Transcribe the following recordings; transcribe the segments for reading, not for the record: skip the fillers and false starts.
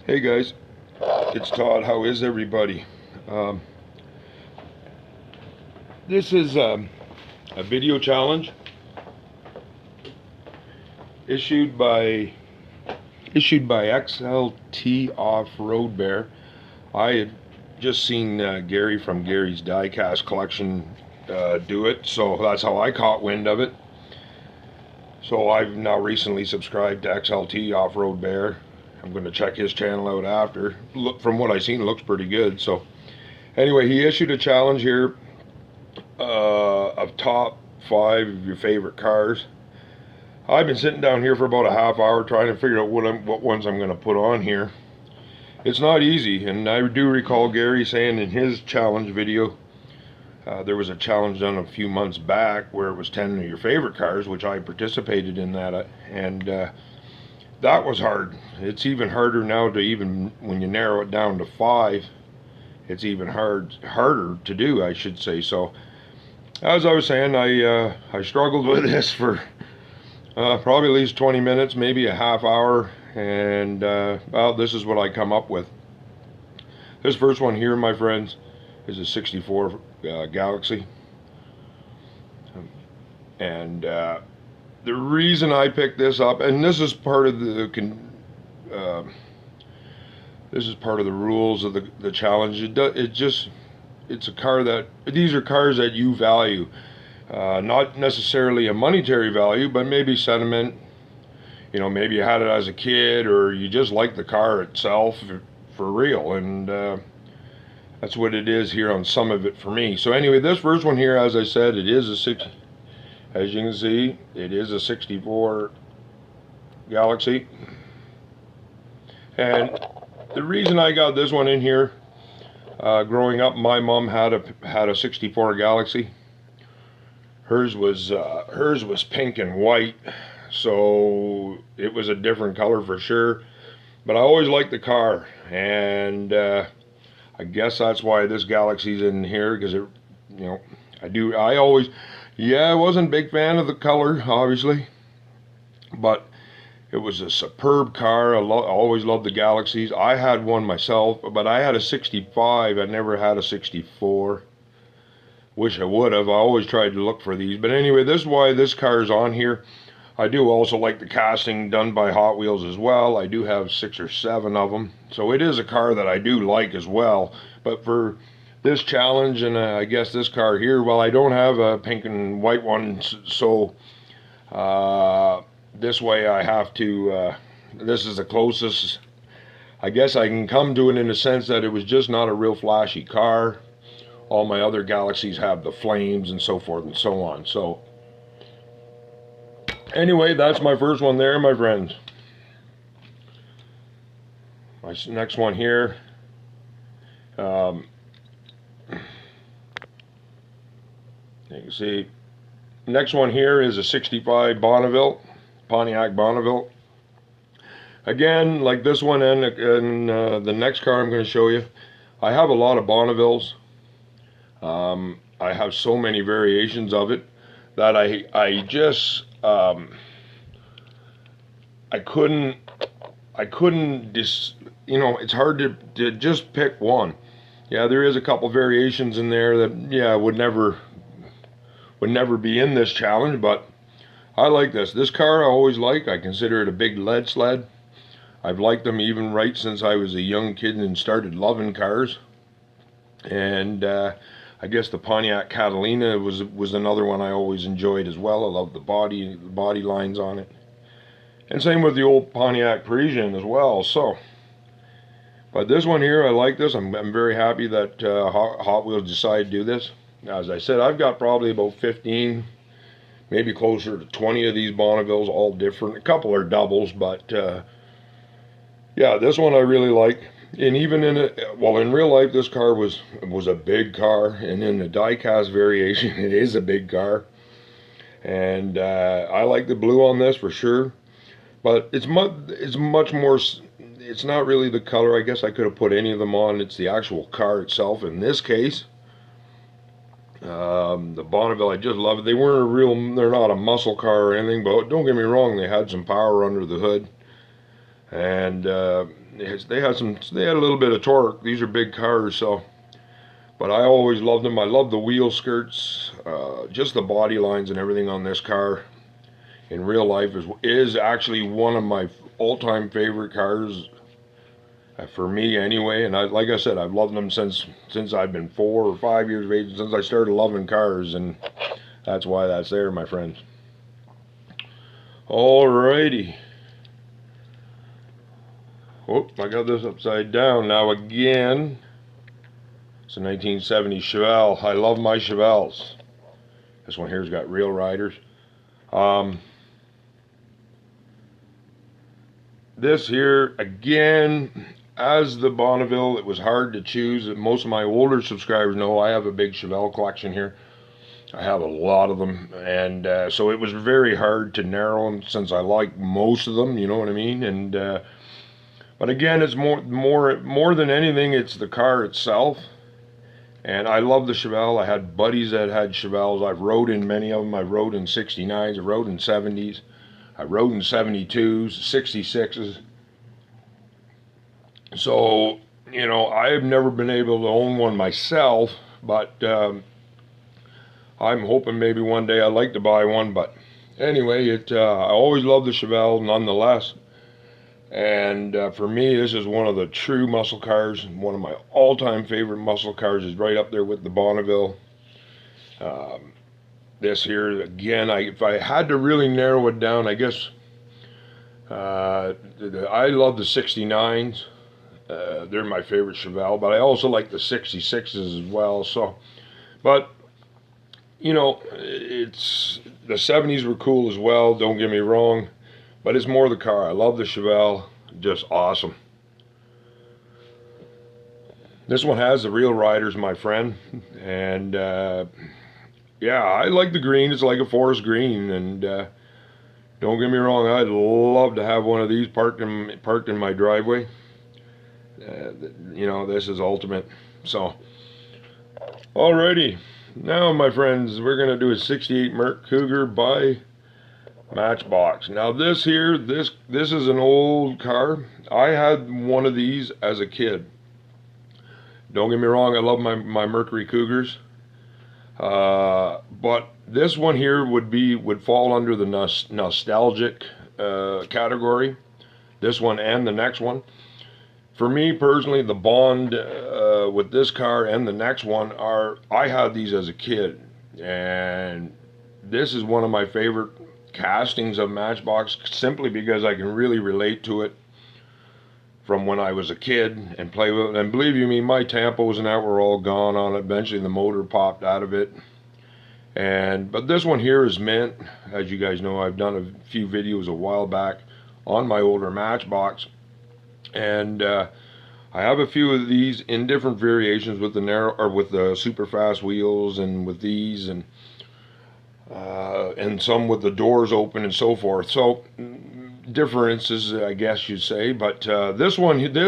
Hey guys, it's Todd. How is everybody? Um, this is a video challenge issued by XLT Off Road Bear. I had just seen Gary from Gary's Diecast Collection do it, so that's how I caught wind of it. So I've now recently subscribed to XLT Off Road Bear. I'm going to check his channel out after. Look, from what I've seen, it looks pretty good. So anyway, he issued a challenge here of top 5 of your favorite cars. I've been sitting down here for about a half hour trying to figure out what ones I'm going to put on here. It's not easy, and I do recall Gary saying in his challenge video, there was a challenge done a few months back where it was 10 of your favorite cars, which I participated in that, and that was hard. It's even harder now to even, when you narrow it down to 5, it's even harder to do, I should say. So as I was saying, I struggled with this for probably at least 20 minutes, maybe a half hour, and well, this is what I come up with. This first one here, my friends, is a 64 Galaxy. And the reason I picked this up, and this is part of the rules of the challenge. It's a car that, these are cars that you value. Not necessarily a monetary value, but maybe sentiment. You know, maybe you had it as a kid, or you just like the car itself for real, and that's what it is here on some of it for me. So anyway, this first one here, as I said, it is a as you can see, it is a 64 Galaxy. And the reason I got this one in here, growing up, my mom had a 64 Galaxy. Hers was pink and white, so it was a different color for sure. But I always liked the car, and I guess that's why this Galaxy's in here, because it, you know, I wasn't a big fan of the color, obviously, but it was a superb car. I always loved the Galaxies. I had one myself, but I had a 65. I never had a 64. Wish I would have. I always tried to look for these. But anyway, this is why this car is on here. I do also like the casting done by Hot Wheels as well. I do have 6 or 7 of them. So it is a car that I do like as well. But for this challenge, and I guess this car here, well, I don't have a pink and white one. So this way I have to, this is the closest I guess I can come to it, in the sense that it was just not a real flashy car. All my other Galaxies have the flames and so forth and so on. So anyway, that's my first one there, my friends. My next one here, you can see, next one here is a 65 Bonneville, Pontiac Bonneville. Again, like this one and the next car I'm going to show you, I have a lot of Bonnevilles. I have so many variations of it that I just I couldn't you know, it's hard to just pick one. Yeah, there is a couple variations in there that, yeah, would never be in this challenge, but I like this car. I always like. I consider it a big lead sled. I've liked them even right since I was a young kid and started loving cars. And I guess the Pontiac Catalina was another one I always enjoyed as well. I love the body lines on it, and same with the old Pontiac Parisian as well. So, but this one here, I like this. I'm very happy that Hot Wheels decided to do this. As I said, I've got probably about 15, maybe closer to 20 of these Bonnevilles, all different. A couple are doubles, but yeah, this one I really like. And even in in real life, this car was a big car, and in the diecast variation, it is a big car. And I like the blue on this for sure, but it's much more. It's not really the color. I guess I could have put any of them on. It's the actual car itself. In this case, the Bonneville, I just love it. They're not a muscle car or anything, but don't get me wrong, they had some power under the hood. and they had a little bit of torque. These are big cars, so. But I always loved them. I love the wheel skirts, just the body lines and everything on this car. In real life is actually one of my all-time favorite cars, for me anyway. And like I said, I've loved them since I've been 4 or 5 years of age, since I started loving cars, and that's why that's there, my friends. Alrighty. Whoop, I got this upside down now again. It's a 1970 Chevelle. I love my Chevelles. This one here's got real riders. This here, again, as the Bonneville, it was hard to choose. Most of my older subscribers know I have a big Chevelle collection here. I have a lot of them, and so it was very hard to narrow them, since I like most of them, you know what I mean? And but again, it's more than anything, it's the car itself. And I love the Chevelle. I had buddies that had Chevelles. I've rode in many of them. I rode in 69s, I rode in 70s, I rode in 72s, 66s. So, you know, I've never been able to own one myself, but I'm hoping maybe one day I'd like to buy one. But anyway, I always loved the Chevelle nonetheless. And for me, this is one of the true muscle cars. One of my all-time favorite muscle cars is right up there with the Bonneville. This here, again, if I had to really narrow it down, I guess I love the 69s. They're my favorite Chevelle, but I also like the 66s as well. So, but you know, it's the 70s were cool as well. Don't get me wrong. But it's more the car. I love the Chevelle. Just awesome. This one has the real riders, my friend. And yeah, I like the green. It's like a forest green. And don't get me wrong, I'd love to have one of these parked in my driveway. You know, this is ultimate. So, alrighty. Now, my friends, we're going to do a 68 Merc Cougar by Matchbox. Now this here, this is an old car. I had one of these as a kid. Don't get me wrong, I love my Mercury Cougars. But this one here would fall under the nostalgic category. This one and the next one. For me personally, the bond with this car and the next one I had these as a kid, and this is one of my favorite castings of Matchbox, simply because I can really relate to it from when I was a kid and play with it. And believe you me, my tampos and that were all gone on it. Eventually the motor popped out of it. But this one here is mint. As you guys know, I've done a few videos a while back on my older Matchbox, and I have a few of these in different variations with the narrow or with the super fast wheels, and with these, and some with the doors open and so forth. So differences, I guess you'd say. But this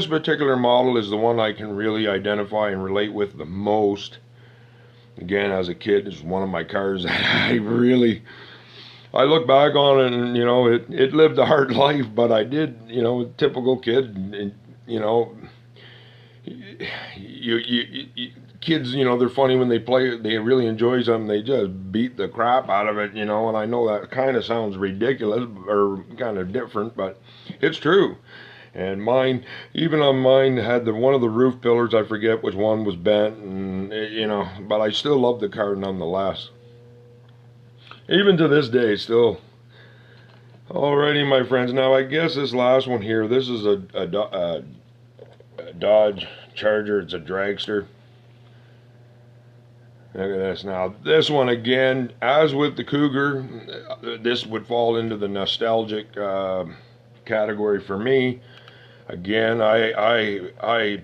particular model is the one I can really identify and relate with the most. Again, as a kid, it's one of my cars that I look back on it, and you know, it lived a hard life, but I did, you know, typical kid, and you know, kids, you know, they're funny when they play. They really enjoy something, they just beat the crap out of it, you know. And I know that kind of sounds ridiculous or kind of different, but it's true. And even on mine, had one of the roof pillars, I forget which one, was bent, and you know, but I still love the car nonetheless. Even to this day, still. Alrighty, my friends. Now, I guess this last one here, this is a Dodge Charger. It's a dragster. Look at this. Now, this one again, as with the Cougar, this would fall into the nostalgic category for me. Again, I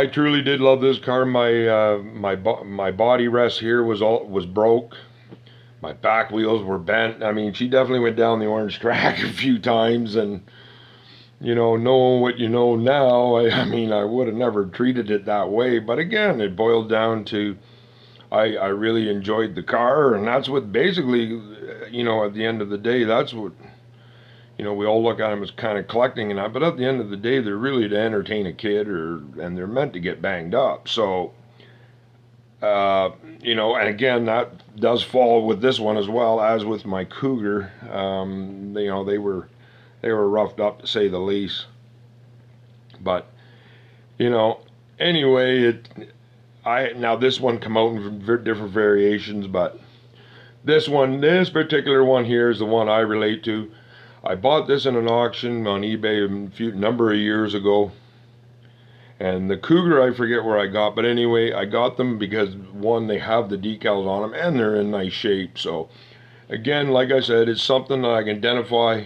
truly did love this car. My body rest here was broke. My back wheels were bent. I mean, she definitely went down the orange track a few times, and you know, knowing what you know now, I mean, I would have never treated it that way. But again, it boiled down to I really enjoyed the car, and that's what basically, you know, at the end of the day, that's what, you know, we all look at them as kind of collecting and that, but at the end of the day, they're really to entertain a kid, and they're meant to get banged up. So, you know, and again, that does fall with this one as well as with my Cougar. You know, they were roughed up to say the least. But you know, anyway, now this one come out in different variations, but this particular one here is the one I relate to. I bought this in an auction on eBay a number of years ago. And the Cougar, I forget where I got, but anyway, I got them because one, they have the decals on them and they're in nice shape. So, again, like I said, it's something that I can identify.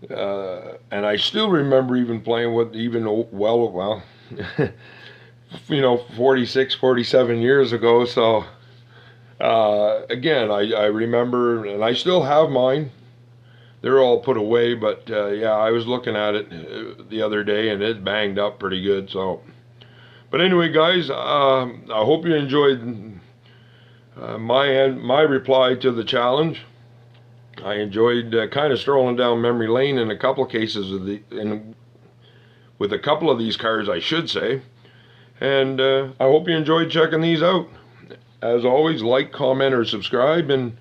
And I still remember even playing with, well, you know, 46, 47 years ago. So, again, I remember, and I still have mine. They're all put away, but yeah, I was looking at it the other day, and it banged up pretty good. So, but anyway, guys, I hope you enjoyed my reply to the challenge. I enjoyed kind of strolling down memory lane in a couple of cases with a couple of these cars, I should say. And I hope you enjoyed checking these out. As always, like, comment, or subscribe, and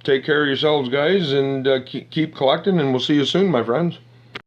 take care of yourselves, guys, and keep collecting, and we'll see you soon, my friends.